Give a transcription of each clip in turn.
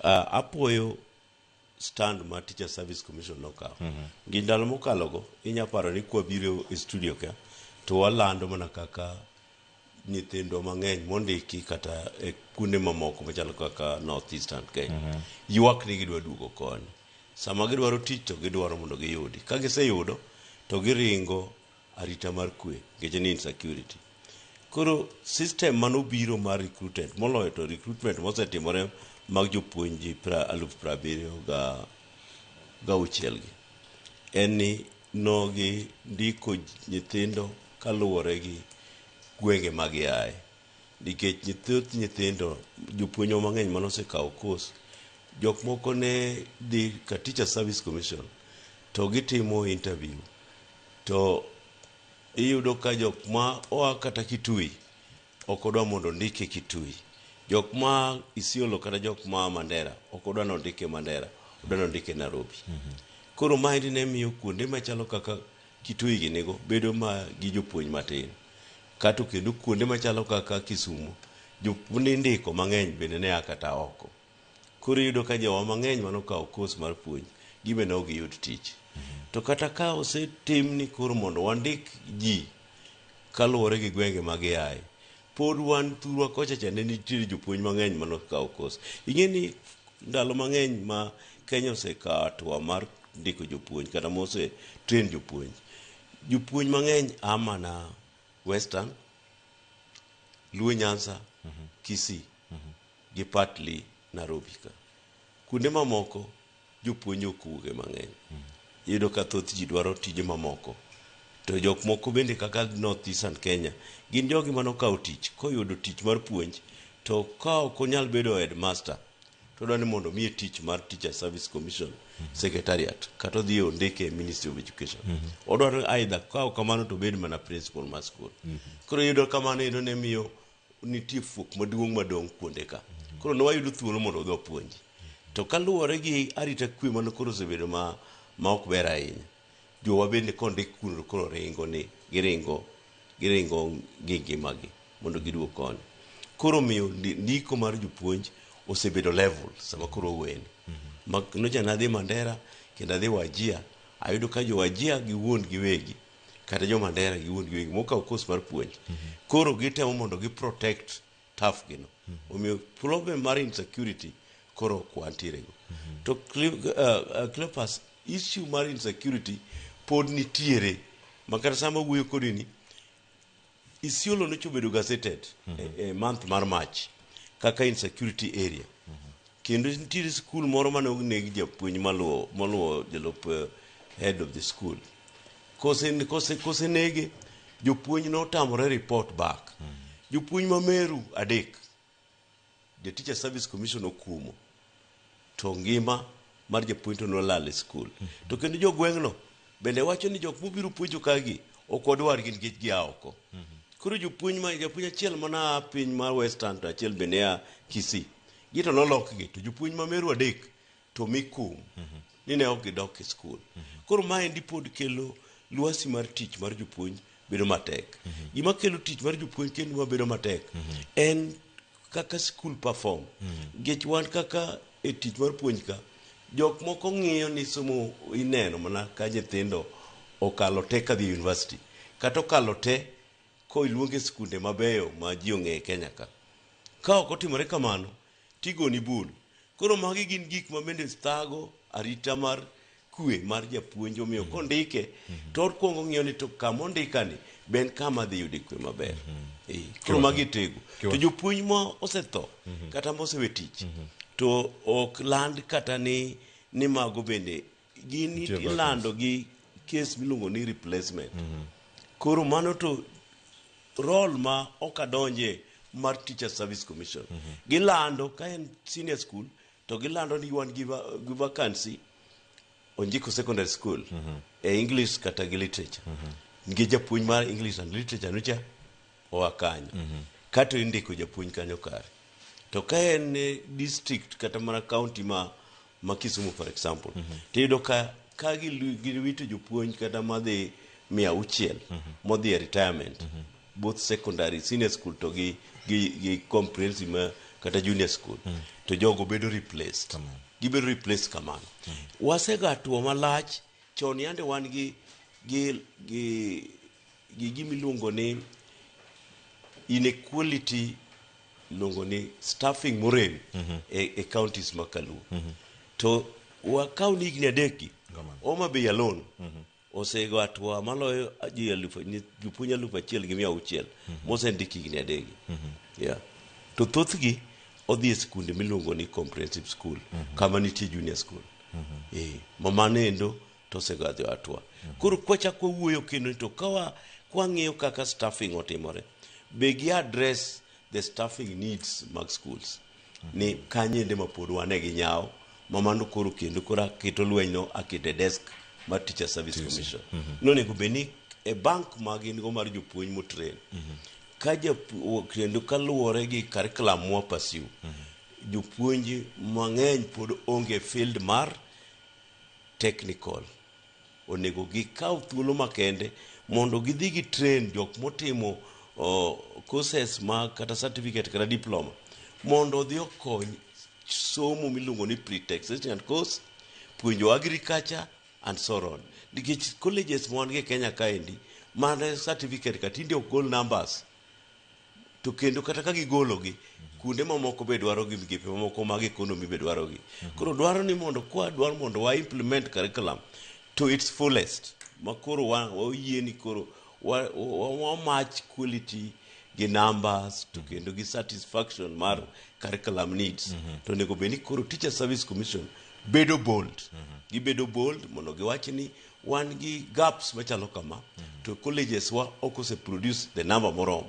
Apoyo stand ma Teacher Service Commission nokawo. Gi ndalo mokalogo inya paro ni kwabiro e studio ka to walando mana kaka nyithindo mang'eny mondiki kata e kuonde mamoko machalo kaka North Eastern Kenya. Ywak ni gidwa duogo koni. Sama gidwaro tich to gidwaro mondo giyudi. Ka giseyudo to giringo arita mar kwe, nikech ni insecurity. Koro system manobiro mar recruitment, moloyo to recruitment mosetimore mag jopuonji 76,000 gi. En ni nogi ndiko nyithindo kaluwore gi gwenge magiaye. Nikech nyithindo jopuonjo mang'eny manosekawo course, jok moko ne dhi ka Teacher Service Commission to gitimo interview. To iyudo ka jok ma oa kata Kitui ok odwa mondo ndike Kitui. Jok ma Isiolo kata jok ma Mandera ok odwa nondike Mandera, odwa nondike Nairobi. Koro maendi ne miyo kuonde machalo kaka Kitui gi nego bedo ma gi jopuonj matin. Kato kendo kuonde machalo kaka Kisumu, jopuonj ndiko mang'eny bende ne akata oko. Koro iyudo ka jowa mang'eny manokawo course mar puonj, gibe ne ok giyud tich. To kata ka osetim ni koro mondo wandik ji kaluwore gi gwenge magiaye, pod wan thurwa kocha cha ne nitiere jopuonj mang'eny manokawo course. Ing'e ni ndalo mang'eny ma Kenya osekawo atua mar ndiko jopuonj kata mose train jopuonj. Jopuonj mang'eny amana Western, Luo Nyanza, Kisii, gi partly Nairobi ka. Kuonde mamoko jopuonj ok wuoge mang'eny. Iyudo ka thoth ji dwaro tije mamoko. To jok moko bende kaka North Eastern Kenya, gin jogi manokawo tich, koyudo tich mar puonj, to ka ok onyal bedo headmaster, to odwa ni mondo miye tich mar Teacher Service Commission Secretariat, kata odhi ondike Ministry of Education. Odwaro either ka ok kamano to bed mana principal mar school. Koro iyudo kamano iyudo ne miyo nitie fuok madong' kuonde ka. Koro ne wayudo thuolo mondo odhi puonji. To kaluwore gi arita kwe mano koro osebedo ma ok ber ahinya, jowa bende kondik kuno koro giringo gi ngimagi mondo giduog koni. Koro miyo ndiko mar jopuonj osebedo level sama koro weni. Nocha nadhi Mandera kendo adhi Wajir, ayudo ka jo Wajir giwuon giwegi kata jo Mandera giwuon giwegi mokawo course mar puonj. Koro gitemo mondo gi protect staff gino. Omiyo problem mar insecurity koro kwantiere go. To Cleopas, issue mar insecurity pod nitiere. Makata sama wuoyo kodi ni Isiolo nochobedo gazetted month mar March kaka insecurity area. Kendo nitiere school moro mane onegi japuonj maluwo jalup head of the school. Kose nege, jopuonj notamore report back. Jopuonj ma Meru 3, the Teacher Service Commission okumo. To ngima mar japuonj to nolal e school. To kendo jogweng'no bende wacho ni jok mobiro puonjo kagi ok odwar gin nikech gia oko. Koro japuonj achiel mana piny mar Western to achiel bende ya Kisii. Gito nolokgi to jopuonj ma Meru 3 to mikum ni ne ok gidok e school. Koro maendi pod kelo lwasi mar tich mar jopuonj bedo matek. Gima kelo tich mar jopuonj kendo mabedo matek en kaka school perform. Gech wan kaka e tich mar puonj ka, jok moko ng'iyo ni somo ineno mana ka nyithindo okalo te kadhi university, kata okalo te ko iluonge skunde mabeyo ma ji ong'e Kenya ka. Ka ok otimore kamano, tigoni bul. Koro magi gin gik ma bende thago arita mar kwe mar japuonj, omiyo kondike to okuongo ng'iyo ni to kama ondikani ben kama dhi yude kwe maber. Koro magi tego. To jopuonj ma osetho kata mosewe tich to ok land kata ni mago bende gin ilando gi case miluongo ni replacement. Koro mano to role ma ok adonje mar Teacher Service Commission. Gilando ka en senior school to gilando ni wan gi vacancy Onjiko Secondary School e English kata gi literature. Ngi japuonj mar English and literature nucha oa kanyo. Kato indiko japuonj kanyo kare. To ka en district kata mana county ma Kisumu for example, tiyudo ka giwito jopuonj kata madhi 600 modhi e retirement, both secondary, senior school to gi comprehensive kata junior school to jogo bedo replaced gibedo replaced kamano wasega tuo malach chon yande wan gi gimiluongo ni inequality luongo ni staffing morem e counties makaluo to wakaw ni higni adekgi Homa Bay alone osego atwa maloyo jopuonj 1,600 mosendiki higni adekgi to thothgi odhi e skunde miluongo ni comprehensive school kama nitie junior school mamanendo to osego atwa koro kwachako wuoyo kendo to kwang'iyo kaka staffing otimore be gi address the staffing needs mag schools ni kanyende mapod wane gi nyawo mamano koro kendo kora keto lwenyno akete desk mar Teacher Service Commission nonego beni e bank magin go mar jopuonj motrain kendo kaluwore gi curriculum mwa pursue jopuonj mang'eny pod onge field mar technical onego gikaw thuolo makende mondo gidhi gi train jok motimo courses ma kata certificate kata diploma mondo odhi okony somo miluongo ni pre-technical course puonjo agriculture and so on nikech colleges mwan gi Kenya kaendi mane certificate katinde ok gol numbers to kendo kata ka gigologi kunde mamoko be dwaro gi migepe mamoko mag economy be dwarogi koro dwaro ni mondo dwaro mondo wa implement curriculum to its fullest makoro wayie ni koro wa match quality gi numbers to kendo gi satisfaction mar curriculum needs to nego beni koro Teacher Service Commission bedo bold gibedo bold mondo giwach ni wan gi gaps machalo kama to colleges wa okose produce the number morom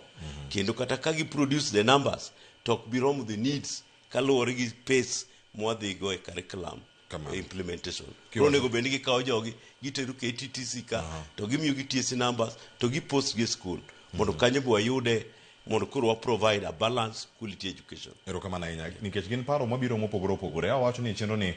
kendo kata ka gi produce the numbers to ok birom the needs kaluwore gi pace mwadhigo e curriculum implementation koro nego beni gikawo jogi gitero KTTC ka to gimiyo gi TSC numbers to gi post gi school mondo kanyo bo wayude mondo koro wa provide a balanced quality education. Erokamano ahinya nikech gin paro mabiro mopogore opogore awacho ni chenro ni